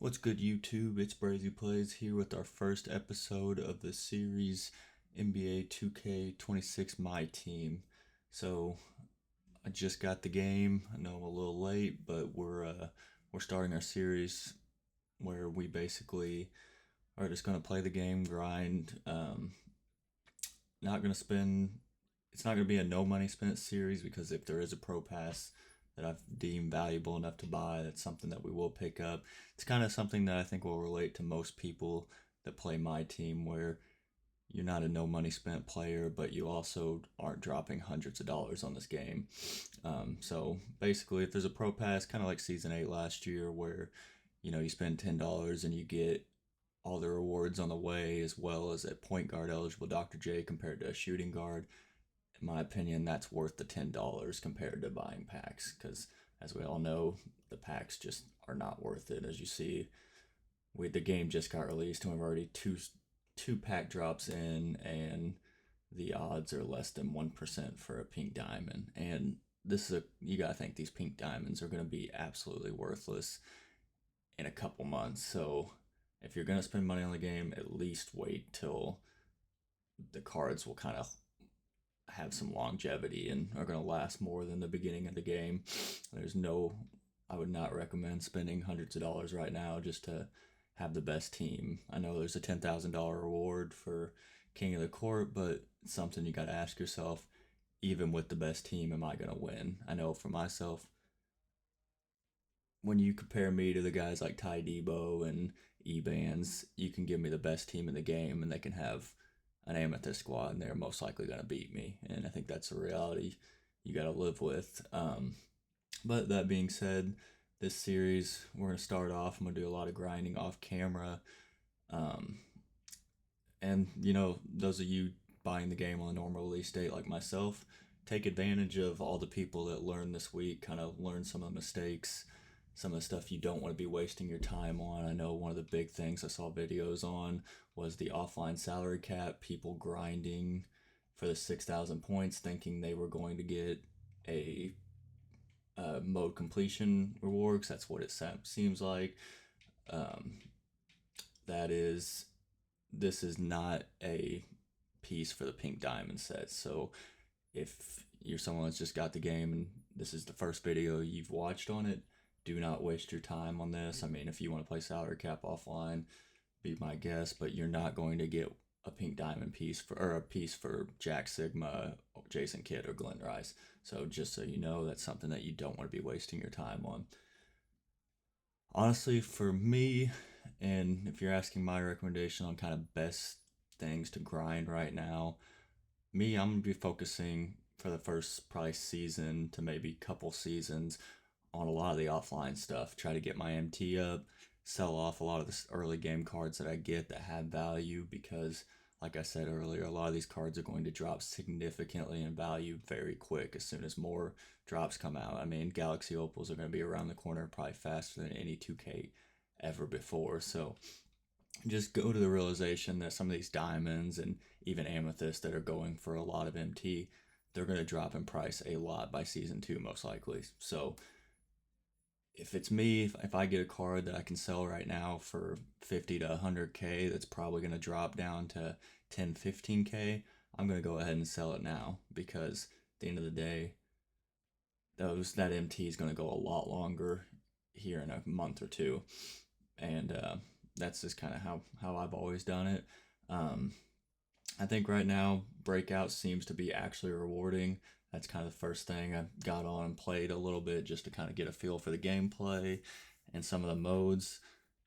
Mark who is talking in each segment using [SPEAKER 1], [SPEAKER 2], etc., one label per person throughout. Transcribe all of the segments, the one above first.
[SPEAKER 1] What's good, YouTube? It's Brazy Plays here with our first episode of the series NBA 2K26 My Team. So I just got the game. I know I'm a little late, but we're starting our series where we basically are just gonna play the game, grind. Not gonna spend. It's not gonna be a no money spent series because if there is a pro pass that I've deemed valuable enough to buy, that's something that we will pick up. It's kind of something that I think will relate to most people that play my team, where you're not a no money spent player, but you also aren't dropping hundreds of dollars on this game. So basically, if there's a pro pass, kind of like Season 8 last year, where you spend $10 and you get all the rewards on the way, as well as a point guard eligible Dr. J compared to a shooting guard. In my opinion, that's worth the $10 compared to buying packs, because as we all know, the packs just are not worth it. As you see, the game just got released and we've already two pack drops in, and the odds are less than 1% for a pink diamond. And you gotta think these pink diamonds are gonna be absolutely worthless in a couple months. So if you're gonna spend money on the game, at least wait till the cards will kind of have some longevity and are going to last more than the beginning of the game. I would not recommend spending hundreds of dollars right now just to have the best team. I know there's a $10,000 reward for King of the Court, but it's something you got to ask yourself, even with the best team, am I going to win? I know for myself, when you compare me to the guys like Ty Debo and Ebans, you can give me the best team in the game and they can have an amethyst squad and they're most likely going to beat me. And I think that's a reality you got to live with. But that being said, this series, we're going to start off. I'm going to do a lot of grinding off camera. And, those of you buying the game on a normal release date like myself, take advantage of all the people that learned this week, kind of learn some of the mistakes, some of the stuff you don't want to be wasting your time on. I know one of the big things I saw videos on was the offline salary cap, people grinding for the 6,000 points thinking they were going to get a mode completion reward, because that's what it seems like. Um, that is, this is not a piece for the pink diamond set. So if you're someone that's just got the game and this is the first video you've watched on it, do not waste your time on this. I mean, if you want to play salary cap offline, be my guest, but you're not going to get a pink diamond piece or a piece for Jack Sigma, Jason Kidd, or Glenn Rice. So just so you know, that's something that you don't want to be wasting your time on. Honestly, for me, and if you're asking my recommendation on kind of best things to grind right now, I'm gonna be focusing for the first probably season to maybe couple seasons on a lot of the offline stuff. Try to get my MT up, sell off a lot of the early game cards that I get that have value, because like I said earlier, a lot of these cards are going to drop significantly in value very quick as soon as more drops come out. I mean, Galaxy Opals are going to be around the corner probably faster than any 2K ever before. So just go to the realization that some of these diamonds and even amethysts that are going for a lot of MT, they're going to drop in price a lot by season 2 most likely. So if it's me, if I get a card that I can sell right now for 50 to 100k, that's probably going to drop down to 10, 15k, I'm going to go ahead and sell it now, because at the end of the day, that MT is going to go a lot longer here in a month or two. And that's just kind of how I've always done it. I think right now, Breakout seems to be actually rewarding. That's kind of the first thing I got on and played a little bit just to kind of get a feel for the gameplay and some of the modes.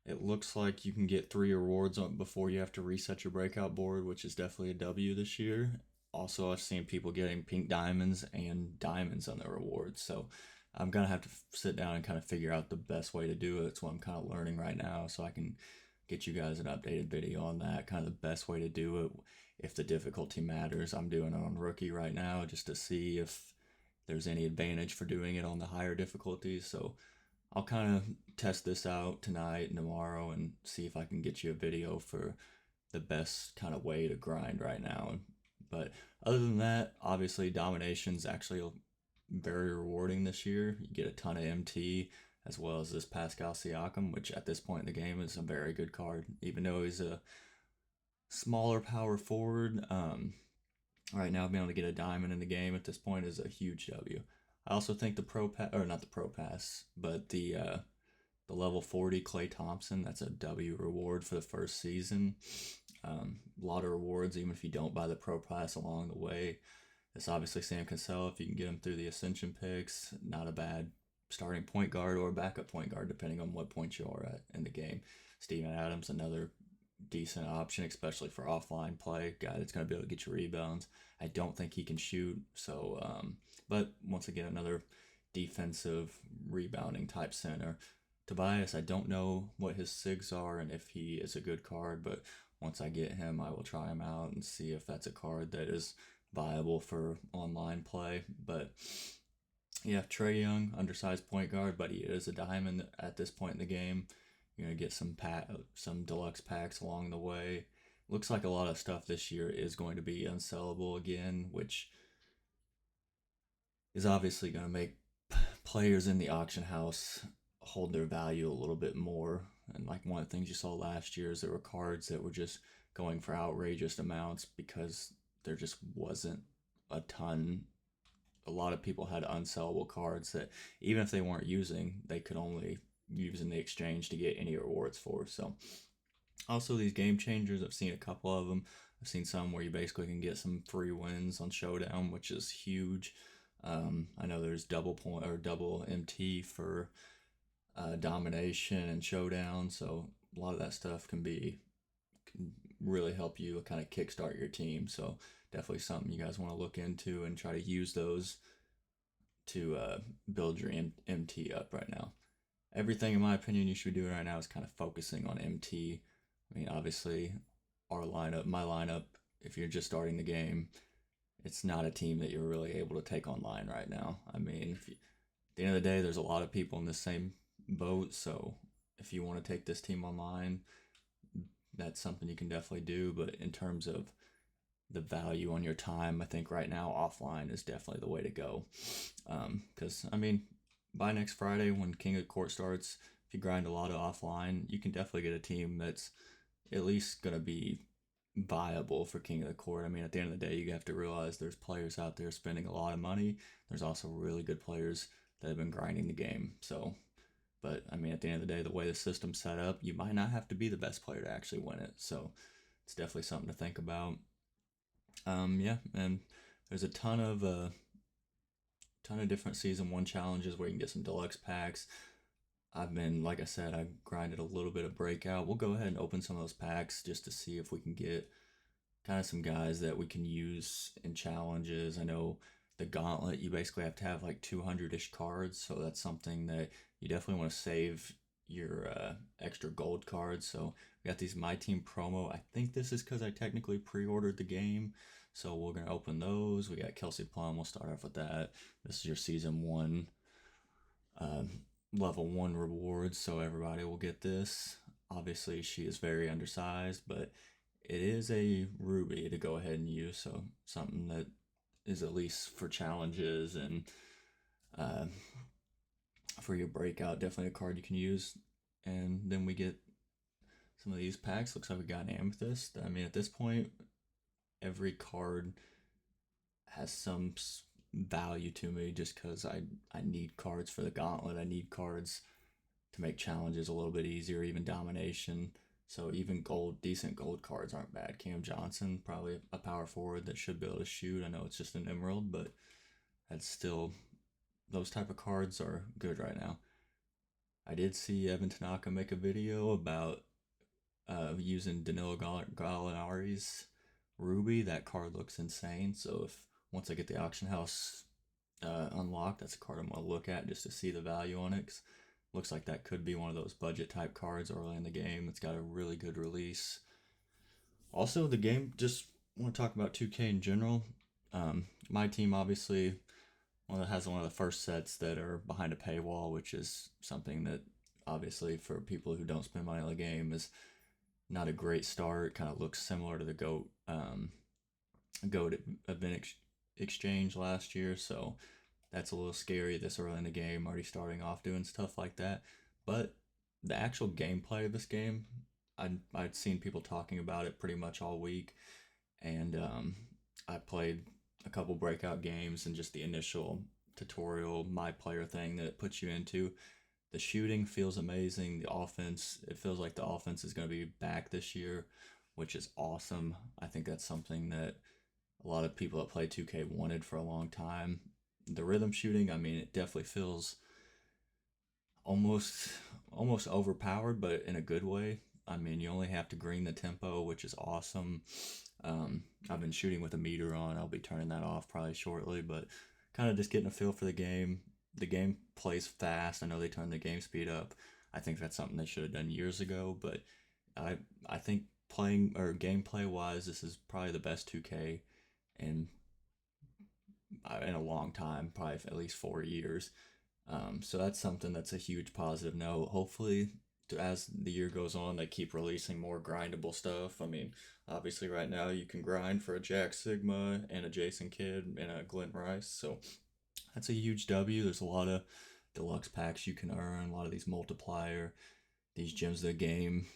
[SPEAKER 1] It looks like you can get 3 rewards before you have to reset your Breakout board, which is definitely a W this year. Also, I've seen people getting pink diamonds and diamonds on their rewards. So I'm going to have to sit down and kind of figure out the best way to do it. That's what I'm kind of learning right now, so I can get you guys an updated video on that, kind of the best way to do it. If the difficulty matters, I'm doing it on rookie right now just to see if there's any advantage for doing it on the higher difficulties. So I'll kind of test this out tonight and tomorrow and see if I can get you a video for the best kind of way to grind right now. But other than that, obviously domination's actually very rewarding this year. You get a ton of MT. as well as this Pascal Siakam, which at this point in the game is a very good card, even though he's a smaller power forward. Right now, being able to get a diamond in the game at this point is a huge W. I also think the pro pass, or not the pro pass, but the level 40 Clay Thompson, that's a W reward for the first season. A lot of rewards, even if you don't buy the pro pass along the way. It's obviously Sam Cassell, if you can get him through the Ascension picks, not a bad starting point guard or backup point guard, depending on what point you are at in the game. Steven Adams, another decent option, especially for offline play. Guy that's going to be able to get you rebounds. I don't think he can shoot, so but once again, another defensive rebounding type center. Tobias, I don't know what his SIGs are and if he is a good card, but once I get him, I will try him out and see if that's a card that is viable for online play. But yeah, Trae Young, undersized point guard, but he is a diamond at this point in the game. You're gonna get some deluxe packs along the way. Looks like a lot of stuff this year is going to be unsellable again, which is obviously going to make players in the auction house hold their value a little bit more. And like one of the things you saw last year is there were cards that were just going for outrageous amounts because there just wasn't a ton. A lot of people had unsellable cards that even if they weren't using, they could only use in the exchange to get any rewards for. So also these game changers, I've seen a couple of them. I've seen some where you basically can get some free wins on Showdown, which is huge. I know there's double point or double MT for domination and showdown, so a lot of that stuff can really help you kind of kickstart your team. So definitely something you guys want to look into and try to use those to build your MT up right now. Everything, in my opinion, you should be doing right now is kind of focusing on MT. I mean, obviously, my lineup, if you're just starting the game, it's not a team that you're really able to take online right now. I mean, at the end of the day, there's a lot of people in the same boat. So if you want to take this team online, that's something you can definitely do. But in terms of the value on your time, I think right now offline is definitely the way to go. Because, I mean, by next Friday when King of the Court starts, if you grind a lot of offline, you can definitely get a team that's at least going to be viable for King of the Court. I mean, at the end of the day, you have to realize there's players out there spending a lot of money. There's also really good players that have been grinding the game. So, but I mean, at the end of the day, the way the system's set up, you might not have to be the best player to actually win it. So, it's definitely something to think about. Yeah, and there's a ton of different season one challenges where you can get some deluxe packs. I've been, like I said, I grinded a little bit of breakout. We'll go ahead and open some of those packs just to see if we can get kind of some guys that we can use in challenges. I know the gauntlet, you basically have to have like 200-ish cards, so that's something that you definitely want to save your extra gold cards. So we got these My Team promo. I think this is because I technically pre-ordered the game, so we're going to open those. We got Kelsey Plum. We'll start off with that. This is your season one level 1 rewards, so everybody will get this. Obviously, she is very undersized, but it is a ruby to go ahead and use, so something that is at least for challenges and for your breakout, definitely a card you can use. And then we get some of these packs. Looks like we got an amethyst. I mean, at this point, every card has some value to me just because I need cards for the gauntlet. I need cards to make challenges a little bit easier, even domination. So even decent gold cards aren't bad. Cam Johnson, probably a power forward that should be able to shoot. I know it's just an emerald, but that's still, those type of cards are good right now. I did see Evan Tanaka make a video about using Danilo Gallinari's Ruby. That card looks insane. So if once I get the auction house unlocked, that's a card I'm going to look at just to see the value on it. 'Cause looks like that could be one of those budget type cards early in the game. It's got a really good release. Also, the game, just want to talk about 2K in general. My team obviously has one of the first sets that are behind a paywall, which is something that obviously for people who don't spend money on the game is not a great start. Kind of looks similar to the GOAT event exchange last year, so that's a little scary this early in the game, already starting off doing stuff like that. But the actual gameplay of this game, I'd seen people talking about it pretty much all week, and I played a couple breakout games and just the initial tutorial my player thing that it puts you into. The shooting feels amazing. The offense, it feels like the offense is going to be back this year, which is awesome. I think that's something that a lot of people that play 2K wanted for a long time. The rhythm shooting, I mean, it definitely feels almost almost overpowered, but in a good way. I mean, you only have to green the tempo, which is awesome. I've been shooting with a meter on. I'll be turning that off probably shortly, but kind of just getting a feel for the game. The game plays fast. I know they turned the game speed up. I think that's something they should have done years ago, but I I think playing or gameplay wise, this is probably the best 2K in in a long time, probably at least 4 years. So that's something that's a huge positive note. Hopefully, as the year goes on, they keep releasing more grindable stuff. I mean, obviously, right now you can grind for a Jack Sigma and a Jason Kidd and a Glenn Rice. So that's a huge W. There's a lot of deluxe packs you can earn, a lot of these multiplier, these gems of the game.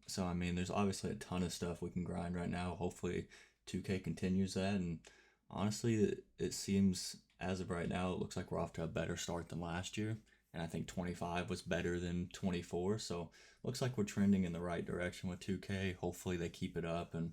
[SPEAKER 1] So, I mean, there's obviously a ton of stuff we can grind right now. Hopefully, 2K continues that. And honestly, it seems as of right now, it looks like we're off to a better start than last year. And I think 25 was better than 24. So, looks like we're trending in the right direction with 2K. Hopefully, they keep it up and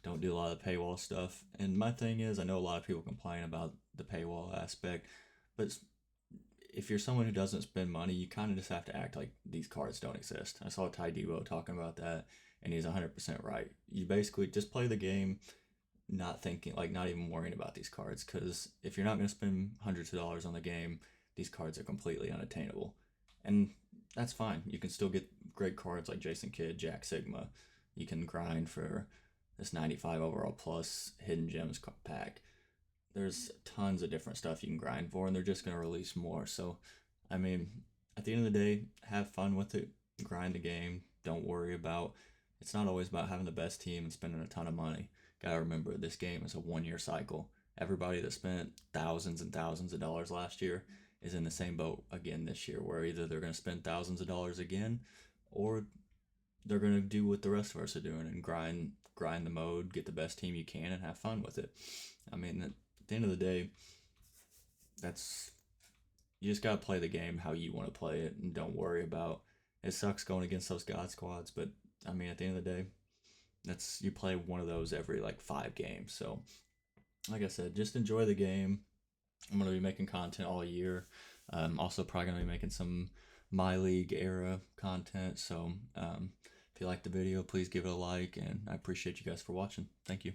[SPEAKER 1] don't do a lot of paywall stuff. And my thing is, I know a lot of people complain about the paywall aspect, but if you're someone who doesn't spend money, you kind of just have to act like these cards don't exist. I saw Ty Debo talking about that, and he's 100% right. You basically just play the game, not thinking, like, not even worrying about these cards, because if you're not going to spend hundreds of dollars on the game, these cards are completely unattainable. And that's fine. You can still get great cards like Jason Kidd, Jack Sigma. You can grind for this 95 overall plus hidden gems pack. There's tons of different stuff you can grind for, and they're just going to release more. So, I mean, at the end of the day, have fun with it, grind the game. Don't worry about it's not always about having the best team and spending a ton of money. Gotta remember, this game is a 1 year cycle. Everybody that spent thousands and thousands of dollars last year is in the same boat again this year, where either they're going to spend thousands of dollars again, or they're going to do what the rest of us are doing and grind the mode, get the best team you can, and have fun with it. I mean, at the end of the day, that's you just gotta play the game how you want to play it, and don't worry about. It sucks going against those god squads, but I mean, at the end of the day, that's you play one of those every like 5 games. So, like I said, just enjoy the game. I'm gonna be making content all year. Also, probably gonna be making some my league era content. So, if you like the video, please give it a like, and I appreciate you guys for watching. Thank you.